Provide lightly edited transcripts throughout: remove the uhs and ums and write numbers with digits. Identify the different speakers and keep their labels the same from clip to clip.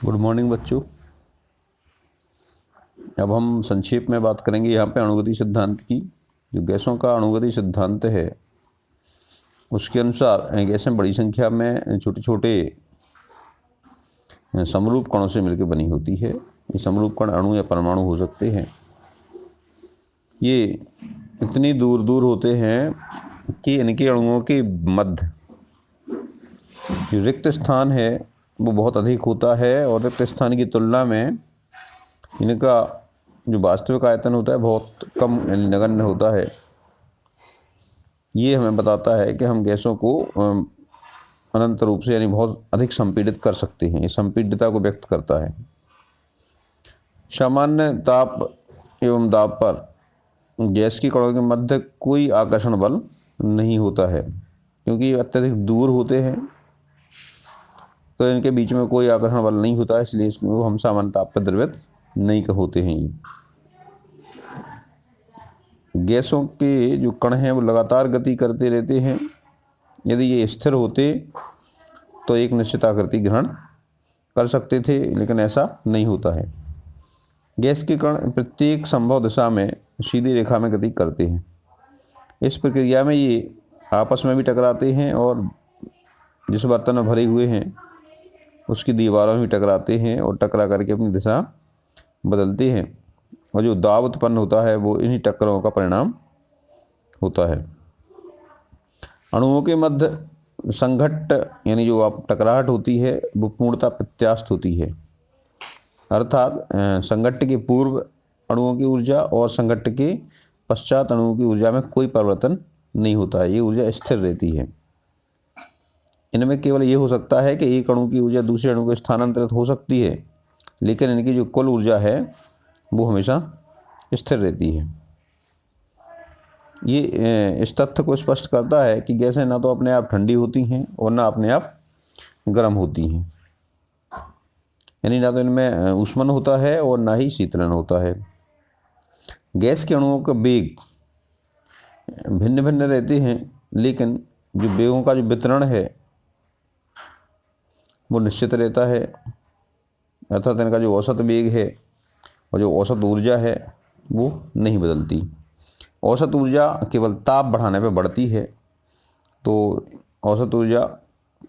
Speaker 1: Good morning बच्चों। अब हम संक्षेप में बात करेंगे यहाँ पे अणुगति सिद्धांत की। जो गैसों का अणुगति सिद्धांत है उसके अनुसार गैसें बड़ी संख्या में छोटे छोटे समरूप कणों से मिलकर बनी होती है। ये समरूप कण अणु या परमाणु हो सकते हैं। ये इतनी दूर दूर होते हैं कि इनके अणुओं के मध्य जो रिक्त स्थान है वो बहुत अधिक होता है और रिक्त स्थान की तुलना में इनका जो वास्तविक आयतन होता है बहुत कम यानी नगण्य होता है। ये हमें बताता है कि हम गैसों को अनंत रूप से यानी बहुत अधिक संपीड़ित कर सकते हैं। ये संपीडितता को व्यक्त करता है। सामान्य ताप एवं दाब पर गैस की कणों के मध्य कोई आकर्षण बल नहीं होता है, क्योंकि ये अत्यधिक दूर होते हैं तो इनके बीच में कोई आकर्षण बल नहीं होता है, इसलिए इसको हम सामान्य ताप पर द्रवित नहीं होते हैं। गैसों के जो कण हैं वो लगातार गति करते रहते हैं। यदि ये स्थिर होते तो एक निश्चित आकृति ग्रहण कर सकते थे, लेकिन ऐसा नहीं होता है। गैस के कण प्रत्येक संभव दिशा में सीधी रेखा में गति करते हैं। इस प्रक्रिया में ये आपस में भी टकराते हैं और जिस बर्तन में भरे हुए हैं उसकी दीवारों में भी टकराते हैं और टकरा करके अपनी दिशा बदलते हैं, और जो दाब उत्पन्न होता है वो इन्हीं टक्करों का परिणाम होता है। अणुओं के मध्य संघट्ट यानी जो आप टकराहट होती है वो पूर्णतः प्रत्यास्थ होती है, अर्थात संघट्ट के पूर्व अणुओं की ऊर्जा और संघट्ट के पश्चात अणुओं की ऊर्जा में कोई परिवर्तन नहीं होता है। ये ऊर्जा स्थिर रहती है। इनमें केवल ये हो सकता है कि एक अणु की ऊर्जा दूसरे अणु को स्थानांतरित हो सकती है, लेकिन इनकी जो कुल ऊर्जा है वो हमेशा स्थिर रहती है। ये इस तथ्य को स्पष्ट करता है कि गैसें ना तो अपने आप ठंडी होती हैं और ना अपने आप गर्म होती हैं, यानी ना तो इनमें ऊष्मन होता है और ना ही शीतलन होता है। गैस के अणुओं का वेग भिन्न भिन्न रहते हैं, लेकिन जो वेगों का जो वितरण है वो निश्चित रहता है, अर्थात इनका जो औसत वेग है और जो औसत ऊर्जा है वो नहीं बदलती। औसत ऊर्जा केवल ताप बढ़ाने पर बढ़ती है, तो औसत ऊर्जा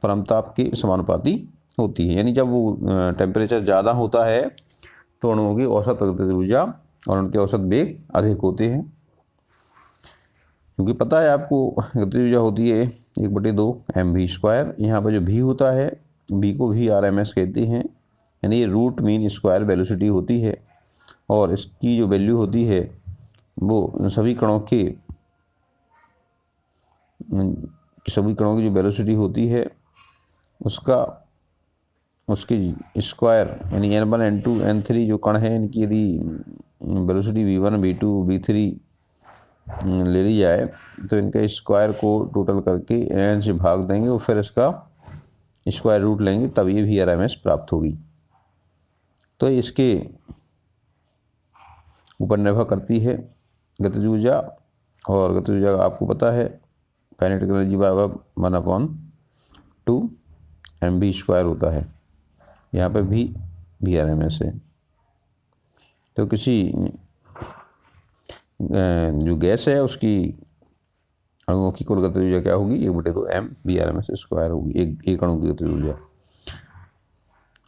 Speaker 1: परम ताप के समानुपाती होती है। यानी जब वो टेम्परेचर ज़्यादा होता है तो अणुओं की औसत ऊर्जा और उनके औसत वेग अधिक होते हैं, क्योंकि पता है आपको गतिज ऊर्जा होती है 1/2 mv²। यहाँ पर जो v होता है v को VRMS कहते हैं, यानी ये रूट मीन स्क्वायर वेलोसिटी होती है, और इसकी जो वैल्यू होती है वो सभी कणों की जो वेलोसिटी होती है उसकी स्क्वायर यानी n1 n2 n3 जो कण है इनकी यदि वेलोसिटी v1 v2 v3 ले ली जाए तो इनके स्क्वायर को टोटल करके n से भाग देंगे और फिर इसका स्क्वायर रूट लेंगे, तब ये VRMS प्राप्त होगी। तो इसके ऊपर निर्भर करती है गतिज ऊर्जा, और गतिज ऊर्जा आपको पता है काइनेटिक एनर्जी बराबर 1/2 mv² होता है। यहाँ पे भी VRMS है। तो किसी जो गैस है उसकी अणुओं की कुल गतिज ऊर्जा क्या होगी? 1/2 mVRMS² होगी एक अणु की गतिज ऊर्जा।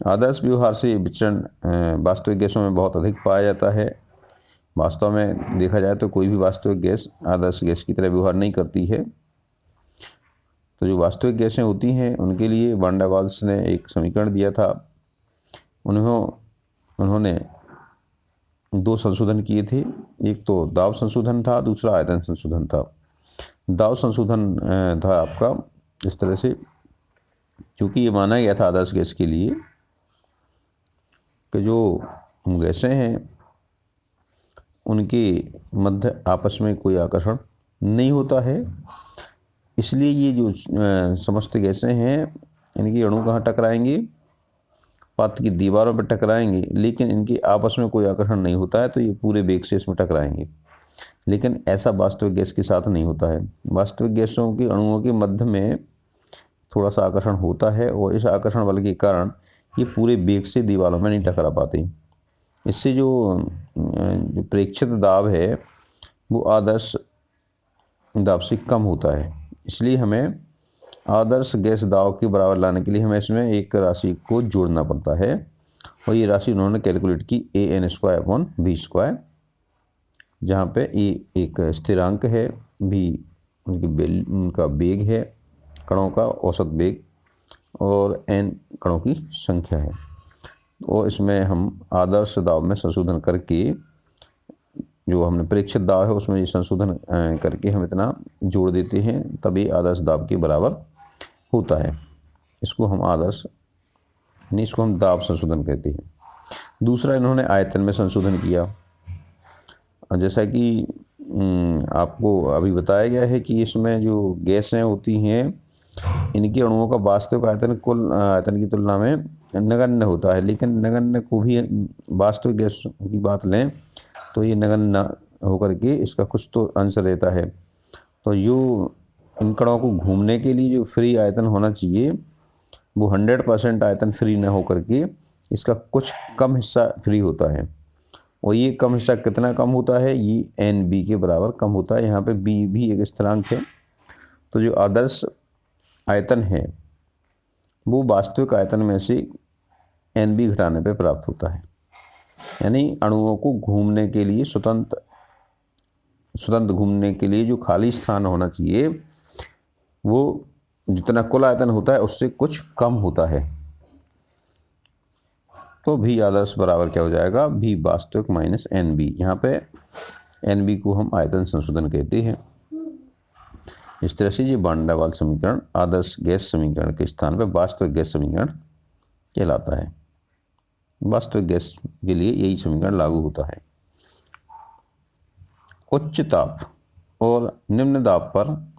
Speaker 1: आदर्श व्यवहार से विचरण वास्तविक गैसों में बहुत अधिक पाया जाता है। वास्तव में देखा जाए तो कोई भी वास्तविक गैस आदर्श गैस की तरह व्यवहार नहीं करती है। तो जो वास्तविक गैसें होती हैं उनके लिए वान डेर वाल्स ने एक समीकरण दिया था। उन्होंने 2 संशोधन किए थे, एक तो दाब संशोधन था, दूसरा आयतन संशोधन था। दाब संशोधन था आपका इस तरह से, क्योंकि ये माना गया था आदर्श गैस के लिए कि जो गैसें हैं उनके मध्य आपस में कोई आकर्षण नहीं होता है, इसलिए ये जो समस्त गैसें हैं इनके अणु कहाँ टकराएंगे? पात्र की दीवारों पर टकराएंगे, लेकिन इनके आपस में कोई आकर्षण नहीं होता है, तो ये पूरे वेग से इसमें टकराएंगे। लेकिन ऐसा वास्तविक गैस के साथ नहीं होता है। वास्तविक गैसों के अणुओं के मध्य में थोड़ा सा आकर्षण होता है, और इस आकर्षण बल के कारण ये पूरे बेग से दीवारों में नहीं टकरा पाते। इससे जो प्रेक्षित दाब है वो आदर्श दाब से कम होता है। इसलिए हमें आदर्श गैस दाब के बराबर लाने के लिए हमें इसमें एक राशि को जोड़ना पड़ता है, और ये राशि उन्होंने कैलकुलेट की AN²/V², जहाँ पे ए एक स्थिरांक है, भी उनका वेग है, कणों का औसत वेग, और n कणों की संख्या है। और इसमें हम आदर्श दाब में संशोधन करके, जो हमने प्रेक्षित दाब है उसमें ये संशोधन करके हम इतना जोड़ देते हैं, तभी आदर्श दाब के बराबर होता है। इसको हम आदर्श नहीं, इसको हम दाब संशोधन कहते हैं। दूसरा, इन्होंने आयतन में संशोधन किया। जैसा कि आपको अभी बताया गया है कि इसमें जो गैसें होती हैं इनके अणुओं का वास्तविक आयतन कुल आयतन की तुलना में नगण्य होता है, लेकिन नगण्य को भी वास्तविक गैस की बात लें तो ये नगण्य होकर के इसका कुछ तो अंश रहता है। तो जो इन कणों को घूमने के लिए जो फ्री आयतन होना चाहिए वो 100% आयतन फ्री न होकर के इसका कुछ कम हिस्सा फ्री होता है। और ये कम हिस्सा कितना कम होता है, ये NB के बराबर कम होता है। यहाँ पे B भी एक स्थिरांक है। तो जो आदर्श आयतन है वो वास्तविक आयतन में से NB घटाने पे प्राप्त होता है। यानी अणुओं को घूमने के लिए स्वतंत्र घूमने के लिए जो खाली स्थान होना चाहिए वो जितना कुल आयतन होता है उससे कुछ कम होता है। तो भी आदर्श बराबर क्या हो जाएगा, भी वास्तविक माइनस NB। यहाँ पे NB को हम आयतन संशोधन कहते हैं। इस तरह से ये वान डेर वाल समीकरण आदर्श गैस समीकरण के स्थान पर वास्तविक गैस समीकरण कहलाता है। वास्तविक गैस के लिए यही समीकरण लागू होता है। उच्च ताप और निम्न दाब पर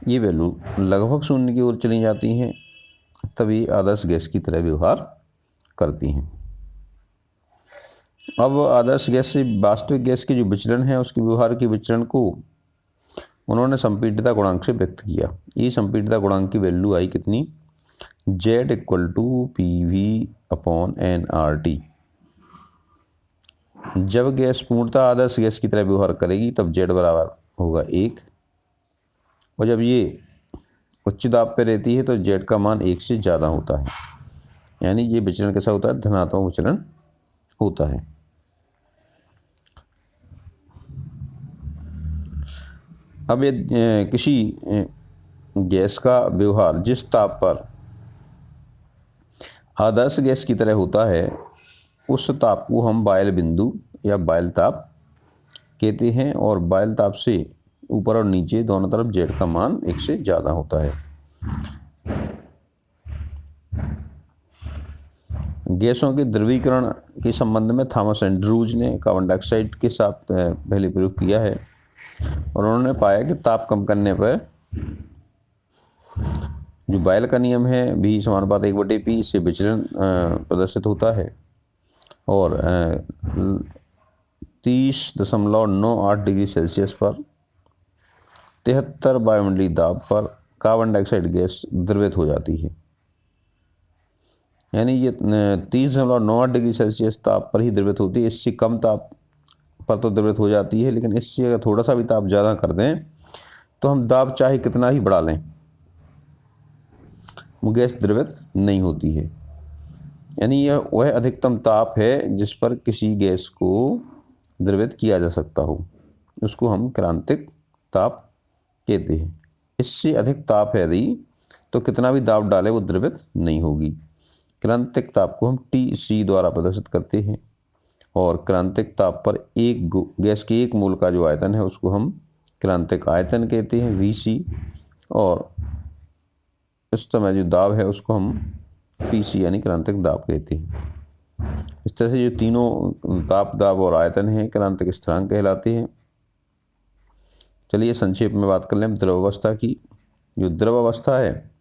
Speaker 1: ये वैल्यू लगभग शून्य की ओर चली जाती हैं, तभी आदर्श गैस की तरह व्यवहार करती हैं। अब आदर्श गैस से वास्तविक गैस के जो विचलन है उसके व्यवहार के विचलन को उन्होंने संपीडितता गुणांक से व्यक्त किया। ये संपीडितता गुणांक की वैल्यू आई कितनी, Z=PV/nRT। जब गैस पूर्णतः आदर्श गैस की तरह व्यवहार करेगी तब Z बराबर होगा 1, और जब ये उच्च दाब पे रहती है तो Z का मान 1 से ज़्यादा होता है। यानी ये विचलन कैसा होता है, धनात्मक विचलन होता है। अब ये किसी गैस का व्यवहार जिस ताप पर आदर्श गैस की तरह होता है उस ताप को हम बायल बिंदु या बायल ताप कहते हैं, और बायल ताप से ऊपर और नीचे दोनों तरफ Z का मान 1 से ज़्यादा होता है। गैसों के द्रवीकरण के संबंध में थॉमस एंड्रूज ने कार्बन डाइऑक्साइड के साथ पहले प्रयोग किया है, और उन्होंने पाया कि ताप कम करने पर जो बायल का नियम है V=1/P, इससे विचलन प्रदर्शित होता है, और 30.98 डिग्री सेल्सियस पर 73 वायुमंडलीय दाब पर कार्बन डाइऑक्साइड गैस द्रवित हो जाती है। यानी ये 30.98 डिग्री सेल्सियस ताप पर ही द्रवित होती है। इससे कम ताप पर तो द्रवित हो जाती है, लेकिन इससे अगर थोड़ा सा भी ताप ज़्यादा कर दें तो हम दाब चाहे कितना ही बढ़ा लें वो गैस द्रवित नहीं होती है। यानी यह वह अधिकतम ताप है जिस पर किसी गैस को द्रवित किया जा सकता हो, उसको हम क्रांतिक ताप कहते हैं। इससे अधिक ताप है यदि तो कितना भी दाब डाले वो द्रवित नहीं होगी। क्रांतिक ताप को हम TC द्वारा प्रदर्शित करते हैं, और क्रांतिक ताप पर एक गैस के 1 मोल का जो आयतन है उसको हम क्रांतिक आयतन कहते हैं VC, और इस समय जो दाब है उसको हम PC यानी क्रांतिक दाब कहते हैं। इस तरह से जो तीनों ताप, दाब और आयतन हैं क्रांतिक स्थिरांक कहलाते हैं। चलिए संक्षेप में बात कर लें द्रव अवस्था की। जो द्रव अवस्था है,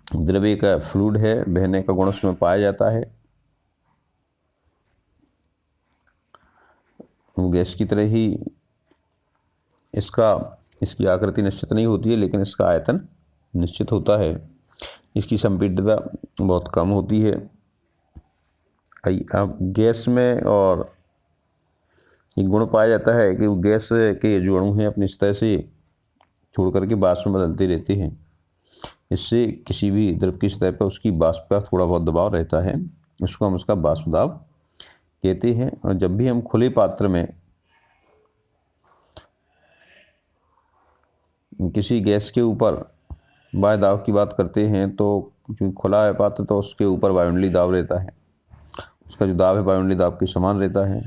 Speaker 1: द्रव्य का फ्लूइड है, बहने का गुण उसमें पाया जाता है। गैस की तरह ही इसकी आकृति निश्चित नहीं होती है, लेकिन इसका आयतन निश्चित होता है, इसकी संपीड्यता बहुत कम होती है। अब गैस में और एक गुण पाया जाता है कि वो गैस के जो अणु हैं अपनी सतह से छोड़ करके वाष्प में बदलते रहते हैं। इससे किसी भी द्रव की सतह पर उसकी वाष्प का थोड़ा बहुत दबाव रहता है, उसको हम उसका वाष्प दाब कहते हैं। और जब भी हम खुले पात्र में किसी गैस के ऊपर वायु दाब की बात करते हैं तो जो खुला है पात्र तो उसके ऊपर वायुमंडलीय दाब रहता है, उसका जो दाब है वायुमंडलीय दाब के समान रहता है।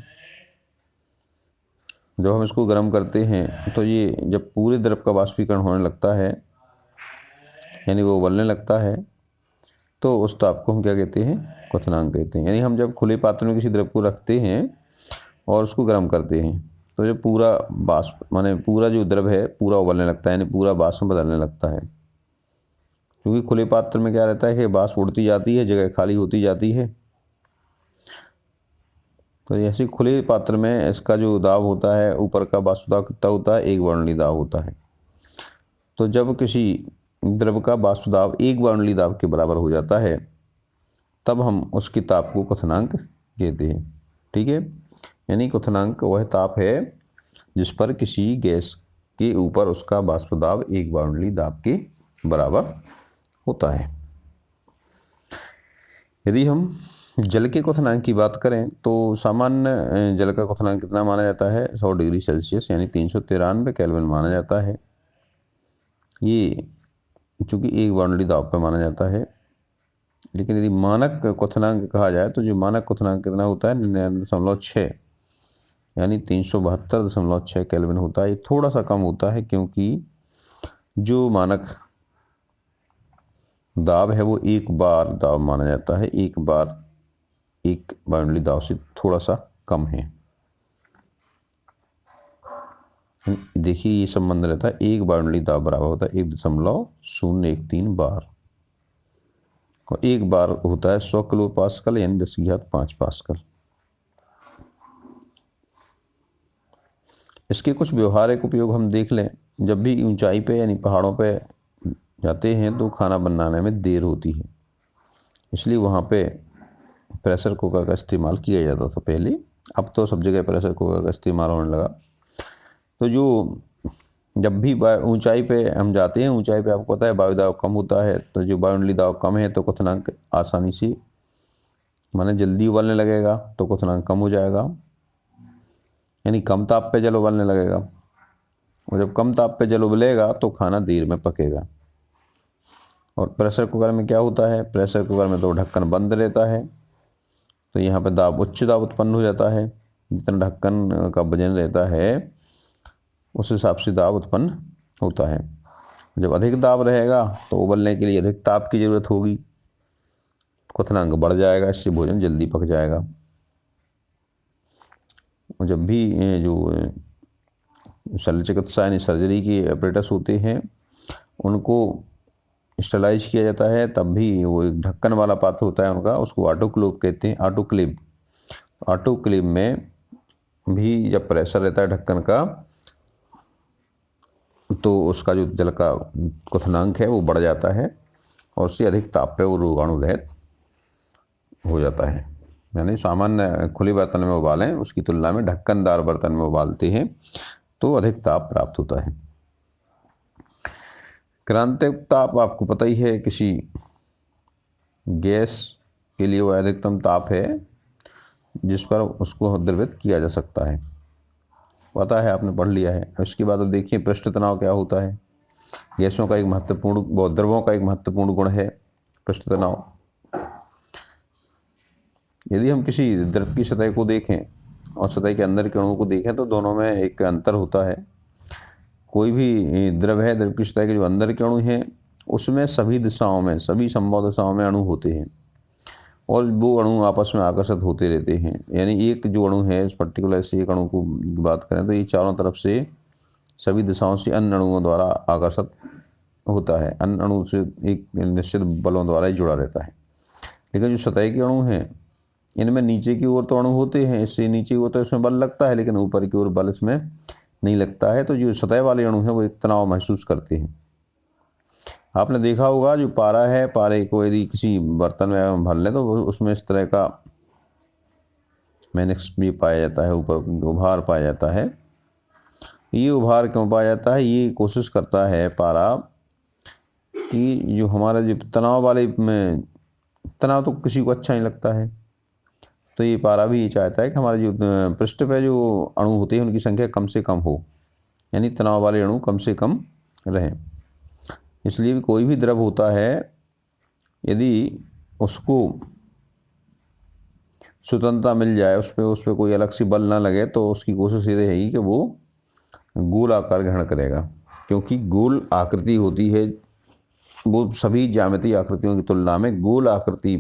Speaker 1: जब हम इसको गर्म करते हैं तो ये जब पूरे द्रव का वाष्पीकरण होने लगता है, यानी वो उबलने लगता है, तो उस ताप को हम क्या कहते हैं, क्वथनांक कहते हैं। यानी हम जब खुले पात्र में किसी द्रव को रखते हैं और उसको गर्म करते हैं तो जो पूरा वाष्प माने पूरा जो द्रव है पूरा उबलने लगता है, यानी पूरा वाष्प में बदलने लगता है। क्योंकि खुले पात्र में क्या रहता है कि वाष्प उड़ती जाती है, जगह खाली होती जाती है। तो ऐसे खुले पात्र में इसका जो दाब होता है, ऊपर का वाष्प दाब कितना होता है, एक वायुमंडलीय दाब होता है। तो जब किसी द्रव का वाष्प दाब एक वायुमंडलीय दाब के बराबर हो जाता है तब हम उसकी ताप को क्वथनांक कहते हैं। ठीक है, यानी क्वथनांक वह ताप है जिस पर किसी गैस के ऊपर उसका वाष्प दाब एक वायुमंडलीय दाब के बराबर होता है। यदि हम जल के क्वथनांक की बात करें तो सामान्य जल का क्वथनांक कितना माना जाता है, 100 डिग्री सेल्सियस यानी 393 केल्विन माना जाता है। ये चूँकि एक वायुमंडलीय दाब पर माना जाता है। लेकिन यदि मानक क्वथनांक कहा जाए तो जो मानक क्वथनांक कितना होता है, 99.6 यानी 372.6 केल्विन होता है। ये थोड़ा सा कम होता है क्योंकि जो मानक दाब है वो एक बार दाब माना जाता है, एक बार एक वायुमंडलीय दाब से थोड़ा सा कम है। देखिए ये संबंध रहता है, एक वायुमंडलीय दाब बराबर होता है 1.013 बार, और एक बार होता है 100 किलो पास्कल यानी 10⁵ पास्कल। इसके कुछ व्यवहारिक उपयोग हम देख लें। जब भी ऊंचाई पे यानी पहाड़ों पे जाते हैं तो खाना बनाने में देर होती है, इसलिए वहाँ पे प्रेशर कुकर का इस्तेमाल किया जाता था पहले। अब तो सब जगह प्रेशर कुकर का इस्तेमाल होने लगा। तो जो जब भी ऊंचाई पे हम जाते हैं, ऊंचाई पे आपको पता है वायु दाब कम होता है, तो जो वायुमंडलीय दाब कम है तो क्वथनांक आसानी से माने जल्दी उबलने लगेगा, तो क्वथनांक कम हो जाएगा, यानी कम ताप पे जल उबलने लगेगा। और जब कम ताप पे जल उबलेगा तो खाना देर में पकेगा। और प्रेशर कुकर में क्या होता है, प्रेशर कुकर में तो ढक्कन बंद रहता है, तो यहाँ पे दाब उच्च दाब उत्पन्न हो जाता है। जितना ढक्कन का वजन रहता है उस हिसाब से दाब उत्पन्न होता है। जब अधिक दाब रहेगा तो उबलने के लिए अधिक ताप की जरूरत होगी, क्वथनांक बढ़ जाएगा, इससे भोजन जल्दी पक जाएगा। और जब भी जो शल्य चिकित्सा यानी सर्जरी के ऑपरेटर्स होते हैं उनको स्टरलाइज किया जाता है, तब भी वो एक ढक्कन वाला पात्र होता है उनका, उसको ऑटोक्लेव कहते हैं, ऑटोक्लेव। ऑटोक्लेव में भी जब प्रेशर रहता है ढक्कन का तो उसका जो जल का क्वथनांक है वो बढ़ जाता है और उससे अधिक ताप पे वो रोगाणु रहित हो जाता है। यानी सामान्य खुले बर्तन में उबालें उसकी तुलना में ढक्कनदार बर्तन में उबालते हैं तो अधिक ताप प्राप्त होता है। क्रांतिक ताप आपको पता ही है, किसी गैस के लिए वो अधिकतम ताप है जिस पर उसको द्रवित किया जा सकता है, पता है, आपने पढ़ लिया है। उसके बाद अब देखिए पृष्ठ तनाव क्या होता है। गैसों का एक महत्वपूर्ण, द्रवों का एक महत्वपूर्ण गुण है पृष्ठ तनाव। यदि हम किसी द्रव की सतह को देखें और सतह के अंदर के अणुओं को देखें तो दोनों में एक अंतर होता है। कोई भी द्रव है, द्रव की सतह के जो अंदर के अणु हैं उसमें सभी दिशाओं में, सभी संभव दिशाओं में अणु होते हैं और वो अणु आपस में आकर्षित होते रहते हैं। यानी एक जो अणु है, पर्टिकुलर से एक अणु को बात करें तो ये चारों तरफ से सभी दिशाओं से अन्य अणुओं द्वारा आकर्षित होता है, अन्य अणु से एक निश्चित बलों द्वारा ही जुड़ा रहता है। लेकिन जो सतह के अणु हैं इनमें नीचे की ओर तो अणु होते हैं, इससे नीचे की ओर तो इसमें बल लगता है लेकिन ऊपर की ओर बल इसमें नहीं लगता है। तो जो सतह वाले अणु हैं वो एक तनाव महसूस करते हैं। आपने देखा होगा जो पारा है, पारे को यदि किसी बर्तन में हम भर लें तो उसमें इस तरह का मैनिक्स भी पाया जाता है, ऊपर उभार पाया जाता है। ये उभार क्यों पाया जाता है? ये कोशिश करता है पारा कि जो हमारा जो तनाव वाले में, तनाव तो किसी को अच्छा नहीं लगता है, तो ये पारा भी ये चाहता है कि हमारे जो पृष्ठ पे जो अणु होते हैं उनकी संख्या कम से कम हो, यानी तनाव वाले अणु कम से कम रहें। इसलिए भी कोई भी द्रव होता है, यदि उसको स्वतंत्रता मिल जाए, उस पर कोई अलग सी बल ना लगे, तो उसकी कोशिश ये रहेगी कि वो गोल आकार ग्रहण करेगा, क्योंकि गोल आकृति होती है, वो सभी ज्यामितीय आकृतियों की तुलना में गोल आकृति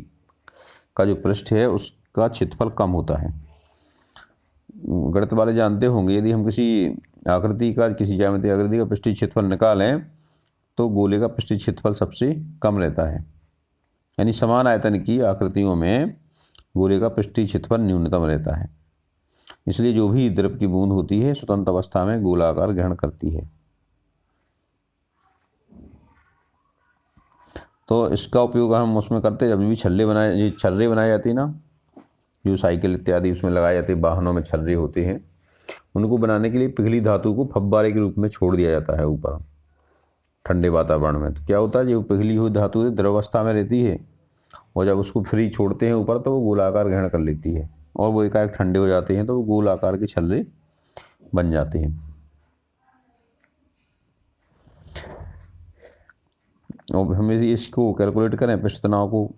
Speaker 1: का जो पृष्ठ है उसका क्षेत्रफल कम होता है। गणित वाले जानते होंगे, यदि हम किसी आकृति का, किसी ज्यामितीय आकृति का पृष्ठीय क्षेत्रफल निकालें तो गोले का पृष्ठीय क्षेत्रफल सबसे कम रहता है, यानी समान आयतन की आकृतियों में गोले का पृष्ठीय क्षेत्रफल न्यूनतम रहता है। इसलिए जो भी द्रव की बूंद होती है स्वतंत्र अवस्था में गोलाकार ग्रहण करती है। तो इसका उपयोग हम उसमें करते हैं, जब भी छर्रे बनाए जाते हैं ना, जो साइकिल इत्यादि उसमें लगाए जाते हैं, वाहनों में छर्रे होते हैं, उनको बनाने के लिए पिघली धातु को फव्वारे के रूप में छोड़ दिया जाता है ऊपर ठंडे वातावरण में। तो क्या होता है, जो पिघली हुई धातु द्रवावस्था में रहती है और जब उसको फ्री छोड़ते हैं ऊपर तो वो गोलाकार ग्रहण कर लेती है, और वो एकाएक ठंडे हो जाते हैं तो वो गोल आकार के छल्ले बन जाते हैं। और हमें इसको कैलकुलेट करें पृष्ठ तनाव को,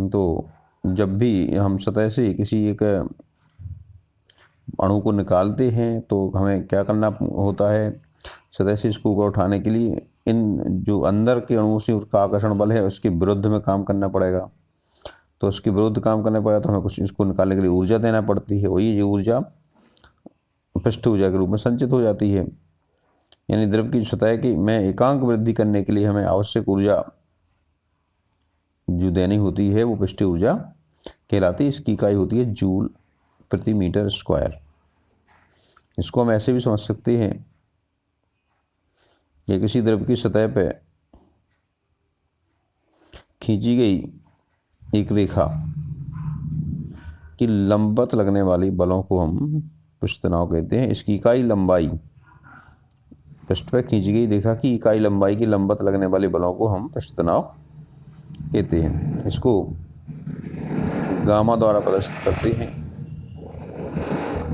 Speaker 1: तो जब भी हम सतह से किसी एक अणु को निकालते हैं तो हमें क्या करना होता है, सतह से इसको ऊपर उठाने के लिए इन जो अंदर के अणुओं से उसका आकर्षण बल है उसके विरुद्ध में काम करना पड़ेगा। तो उसके विरुद्ध काम करना पड़ेगा तो हमें कुछ इसको निकालने के लिए ऊर्जा देना पड़ती है, वही जो ऊर्जा पृष्ठ ऊर्जा के रूप में संचित हो जाती है। यानी द्रव की सतह की में एकांक वृद्धि करने के लिए हमें आवश्यक ऊर्जा जो देनी होती है वो पृष्ठीय ऊर्जा कहलाती है। इसकी इकाई होती है जूल प्रति मीटर स्क्वायर। इसको हम ऐसे भी समझ सकते हैं कि किसी द्रव की सतह पर खींची गई एक रेखा की लंबवत लगने वाली बलों को हम पृष्ठ तनाव कहते हैं। इसकी इकाई लंबाई, पृष्ठ पर खींची गई रेखा की इकाई लंबाई की लंबवत लगने वाले बलों को हम पृष्ठ तनाव कहते हैं। इसको गामा द्वारा प्रदर्शित करते हैं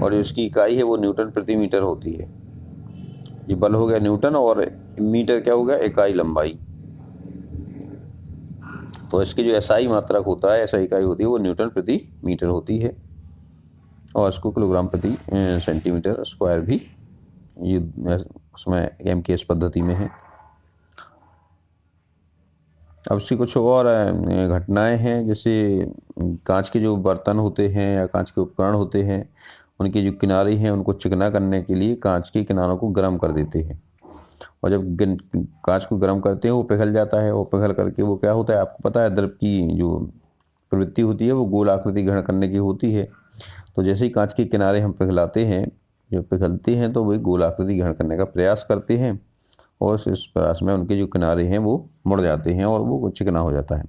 Speaker 1: और इसकी इकाई है वो न्यूटन प्रति मीटर होती है। ये बल हो गया न्यूटन और मीटर क्या हो गया, इकाई लंबाई। तो इसकी जो एसआई मात्रक होता है, एसआई इकाई होती है वो न्यूटन प्रति मीटर होती है, और इसको किलोग्राम प्रति सेंटीमीटर स्क्वायर भी ये उसमें एमकेएस पद्धति में है। अब इसकी कुछ और घटनाएं हैं, जैसे कांच के जो बर्तन होते हैं या कांच के उपकरण होते हैं उनके जो किनारे हैं उनको चिकना करने के लिए कांच के किनारों को गर्म कर देते हैं, और जब कांच को गर्म करते हैं वो पिघल जाता है, और पिघल करके वो क्या होता है आपको पता है, द्रव की जो प्रवृत्ति होती है वो गोल आकृति ग्रहण करने की होती है। तो जैसे ही कांच के किनारे हम पिघलाते हैं, जब पिघलते हैं तो वही गोल आकृति ग्रहण करने का प्रयास करते हैं, और इस प्रयास में उनके जो किनारे हैं वो मुड़ जाते हैं और वो चिकना हो जाता है।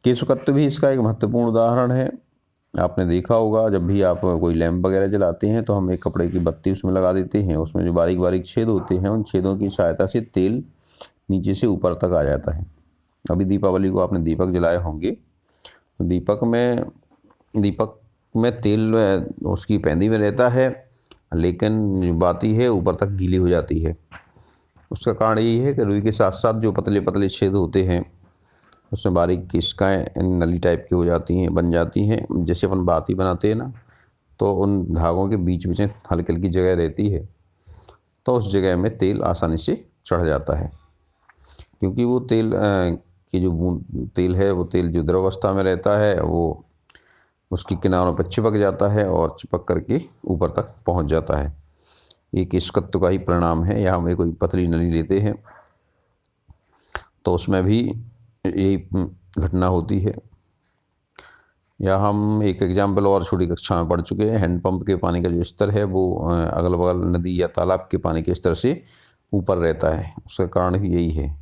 Speaker 1: केशकत्व भी इसका एक महत्वपूर्ण उदाहरण है। आपने देखा होगा, जब भी आप कोई लैंप वगैरह जलाते हैं तो हम एक कपड़े की बत्ती उसमें लगा देते हैं, उसमें जो बारीक बारीक छेद होते हैं उन छेदों की सहायता से तेल नीचे से ऊपर तक आ जाता है। अभी दीपावली को आपने दीपक जलाए होंगे, तो दीपक में तेल उसकी पैंदी में रहता है, लेकिन जो बाती है ऊपर तक गीली हो जाती है। उसका कारण यही है कि रुई के साथ साथ जो पतले पतले छेद होते हैं उसमें बारीक किस्काएँ नली टाइप की हो जाती हैं, बन जाती हैं। जैसे अपन बाती बनाते हैं ना, तो उन धागों के बीच बीच में हल्की हल्की जगह रहती है, तो उस जगह में तेल आसानी से चढ़ जाता है, क्योंकि वो तेल की जो बूंद तेल है वो तेल जो द्रवावस्था में रहता है वो उसकी किनारों पर चिपक जाता है और चिपक करके ऊपर तक पहुंच जाता है। ये केशकत्व का ही परिणाम है। या हम कोई पतली नली लेते हैं तो उसमें भी यही घटना होती है। या हम एक एग्जाम्पल और छोटी कक्षा में पढ़ चुके हैं, हैंडपंप के पानी का जो स्तर है वो अगल बगल नदी या तालाब के पानी के स्तर से ऊपर रहता है, उसका कारण भी यही है।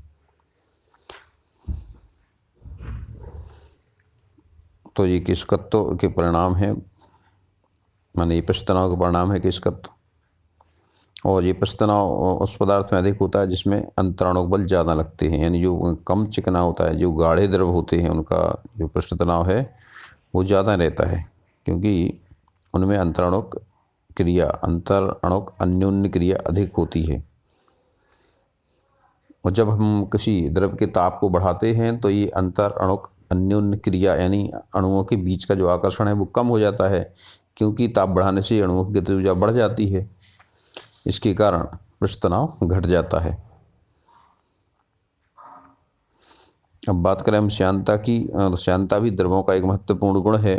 Speaker 1: तो ये किसकत्व के परिणाम है, माने ये पृष्ठतनाव का परिणाम है किसकत्व। और ये पृष्ठतनाव उस पदार्थ में अधिक होता है जिसमें अंतराणुक बल ज़्यादा लगते हैं, यानी जो कम चिकना होता है, जो गाढ़े द्रव होते हैं, उनका जो पृष्ठतनाव है वो ज़्यादा रहता है, क्योंकि उनमें अंतराणुक अन्योन्य क्रिया अधिक होती है। और जब हम किसी द्रव के ताप को बढ़ाते हैं तो ये अंतराणुक अन्योन्य क्रिया यानी अणुओं के बीच का जो आकर्षण है वो कम हो जाता है, क्योंकि ताप बढ़ाने से अणुओं की गतिज ऊर्जा बढ़ जाती है। इसके कारण पृष्ठतनाव घट जाता है। अब बात करें हम श्यानता की। श्यानता भी द्रवों का एक महत्वपूर्ण गुण है।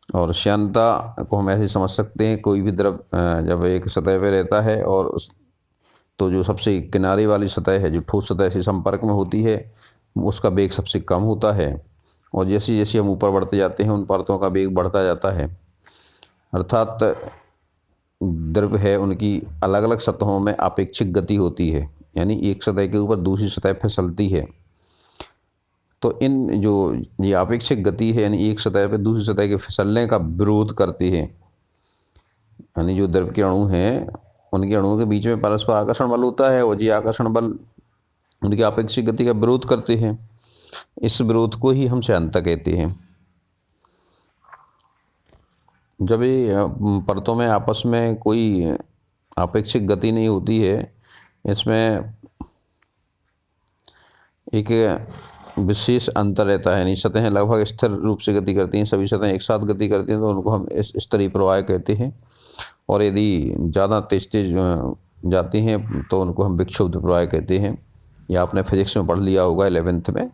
Speaker 1: और श्यानता को हम ऐसे समझ सकते हैं, कोई भी द्रव जब एक सतह पे रहता है और तो जो सबसे किनारे वाली सतह है, जो ठोस सतह से संपर्क में होती है, उसका वेग सबसे कम होता है। और जैसे जैसे हम ऊपर बढ़ते जाते हैं उन परतों का वेग बढ़ता जाता है। अर्थात द्रव है उनकी अलग अलग सतहों में आपेक्षिक गति होती है, यानी एक सतह के ऊपर दूसरी सतह फिसलती है। तो इन जो ये आपेक्षिक गति है, यानी एक सतह पर दूसरी सतह के फिसलने का विरोध करती है। यानी जो द्रव के अणु हैं उनके अणुओं के बीच में परस्पर आकर्षण बल होता है, और ये आकर्षण बल उनकी आपेक्षिक गति का विरोध करते हैं। इस विरोध को ही हम श्यानता कहते हैं। जब ये परतों में आपस में कोई आपेक्षिक गति नहीं होती है, इसमें एक विशेष अंतर रहता है, यानी सतहें लगभग स्थिर रूप से गति करती हैं, सभी सतहें एक साथ गति करती हैं, तो उनको हम स्तरीय प्रवाह कहते हैं। और यदि ज़्यादा तेज जाती हैं तो उनको हम विक्षुब्ध प्रवाह कहते हैं। या आपने फिजिक्स में पढ़ लिया होगा 11th में।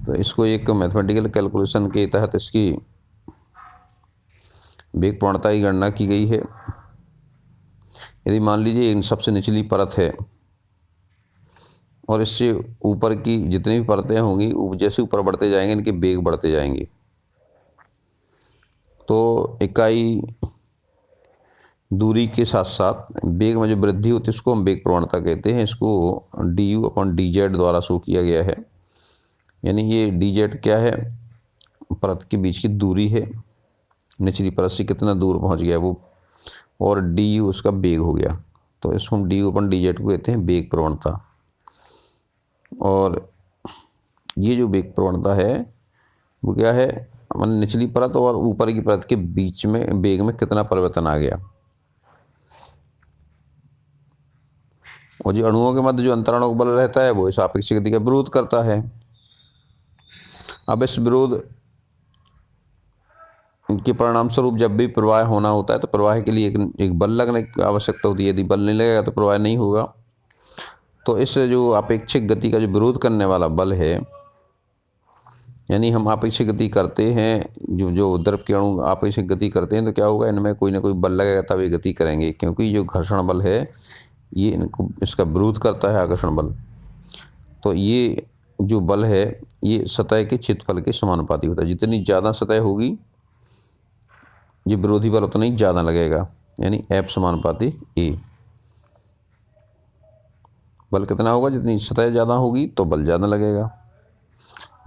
Speaker 1: तो इसको एक मैथमेटिकल कैलकुलेशन के तहत इसकी वेग प्रवणता की गणना की गई है। यदि मान लीजिए इन सबसे निचली परत है और इससे ऊपर की जितनी भी परतें होंगी, जैसे ऊपर बढ़ते जाएंगे इनके वेग बढ़ते जाएंगे। तो इकाई दूरी के साथ साथ वेग में जो वृद्धि होती है उसको हम वेग प्रवणता कहते हैं। इसको du/dz द्वारा शो किया गया है। यानी ये dz क्या है, परत के बीच की दूरी है, निचली परत से कितना दूर पहुंच गया वो, और du उसका वेग हो गया। तो इसको हम du/dz को कहते हैं वेग प्रवणता। और ये जो वेग प्रवणता है वो क्या है, मैंने निचली परत और ऊपर की परत के बीच में वेग में कितना परिवर्तन आ गया। और जो अणुओं के मध्य जो अंतराणुक बल रहता है वो इस आपेक्षिक गति का विरोध करता है। अब इस विरोध के परिणाम स्वरूप जब भी प्रवाह होना होता है तो प्रवाह के लिए एक बल लगने की आवश्यकता होती है। यदि बल नहीं लगेगा तो प्रवाह नहीं होगा। तो इस जो आपेक्षिक गति का जो विरोध करने वाला बल है, यानी हम आपेक्षिक गति करते हैं, जो द्रव के अणु आपेक्षिक गति करते हैं, तो क्या होगा, इनमें कोई ना कोई बल लगेगा तब ये गति करेंगे, क्योंकि जो घर्षण बल है ये इनको इसका विरोध करता है, आकर्षण बल। तो ये जो बल है ये सतह के क्षेत्रफल के समानुपाती होता है। जितनी ज़्यादा सतह होगी ये विरोधी बल उतना ही ज़्यादा लगेगा, यानी F समानुपाती A। बल कितना होगा, जितनी सतह ज़्यादा होगी तो बल ज़्यादा लगेगा।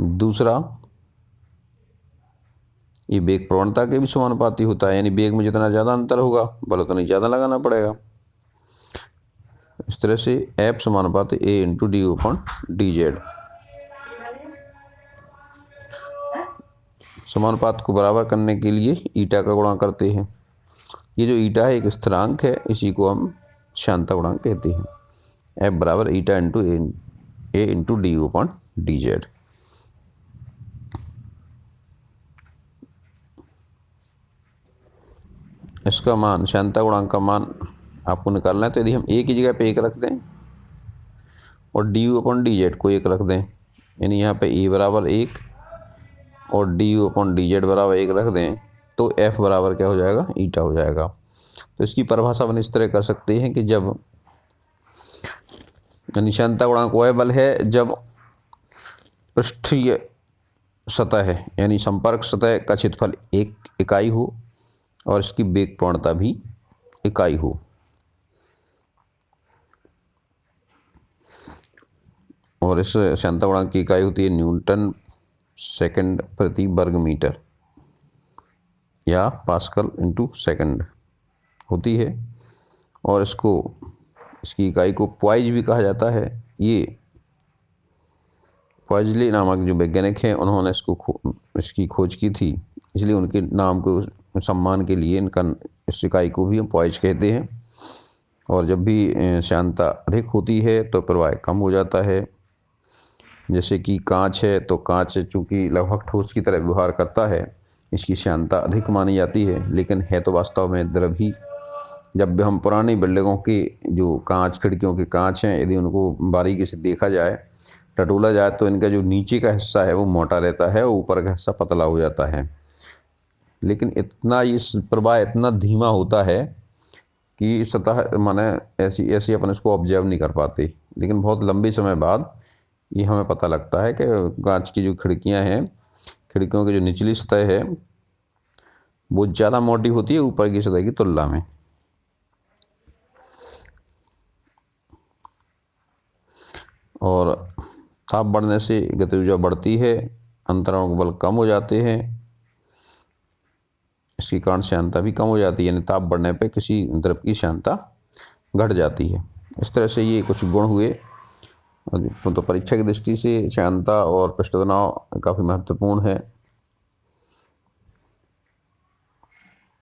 Speaker 1: दूसरा, ये वेग प्रवणता के भी समानुपाती होता है, यानी वेग में जितना ज़्यादा अंतर होगा बल उतना ही ज़्यादा लगाना पड़ेगा। इस तरह से F समानुपाती A/du/dz। समानुपात को बराबर करने के लिए ईटा का गुणा करते हैं। ये जो ईटा है एक स्थिरांक है, इसी को हम श्यानता गुणांक कहते हैं। F बराबर A/du/dz। इसका मान, श्यानता गुणांक का मान आपको निकालना है। तो यदि हम A की जगह पे 1 रख दें और du/dz को 1 रख दें, यानी यहाँ पे A बराबर 1 और du/dz बराबर 1 रख दें, तो F बराबर क्या हो जाएगा, ईटा हो जाएगा। तो इसकी परिभाषा अपन इस तरह कर सकते हैं कि जब, यानी श्यानता गुणांक वह बल है जब पृष्ठीय सतह है, यानी संपर्क सतह का क्षेत्रफल 1 इकाई हो और इसकी वेग प्रवणता भी इकाई हो। और इस श्यानता गुणांक की इकाई होती है न्यूटन सेकंड प्रति वर्ग मीटर या पास्कल इंटू सेकंड होती है। और इसकी इकाई को पॉइज भी कहा जाता है। ये पॉइजले नामक जो वैज्ञानिक हैं उन्होंने इसकी खोज की थी, इसलिए उनके नाम को सम्मान के लिए इस इकाई को भी हम पॉइज कहते हैं। और जब भी श्यानता अधिक होती है तो प्रवाह कम हो जाता है। जैसे कि कांच है, तो कांच चूँकि लगभग ठोस की तरह व्यवहार करता है, इसकी श्यानता अधिक मानी जाती है, लेकिन है तो वास्तव में द्रव ही। जब भी हम पुरानी बिल्डिंगों के जो खिड़कियों के कांच हैं, यदि उनको बारीकी से देखा जाए, टटोला जाए, तो इनका जो नीचे का हिस्सा है वो मोटा रहता है और ऊपर का हिस्सा पतला हो जाता है। लेकिन इस प्रवाह इतना धीमा होता है कि सतह माने ऐसी अपन इसको ऑब्जर्व नहीं कर पाते। लेकिन बहुत लंबे समय बाद ये हमें पता लगता है कि कांच की जो खिड़कियां हैं, खिड़कियों की जो निचली सतह है वो ज़्यादा मोटी होती है ऊपर की सतह की तुलना में। और ताप बढ़ने से गति ऊर्जा बढ़ती है, अंतरालों के बल कम हो जाते हैं, इसके कारण श्यानता भी कम हो जाती है, यानी ताप बढ़ने पे किसी द्रव की श्यानता घट जाती है। इस तरह से ये कुछ गुण हुए। तो परीक्षा की दृष्टि से श्यानता और पृष्ठ तनाव काफ़ी महत्वपूर्ण है।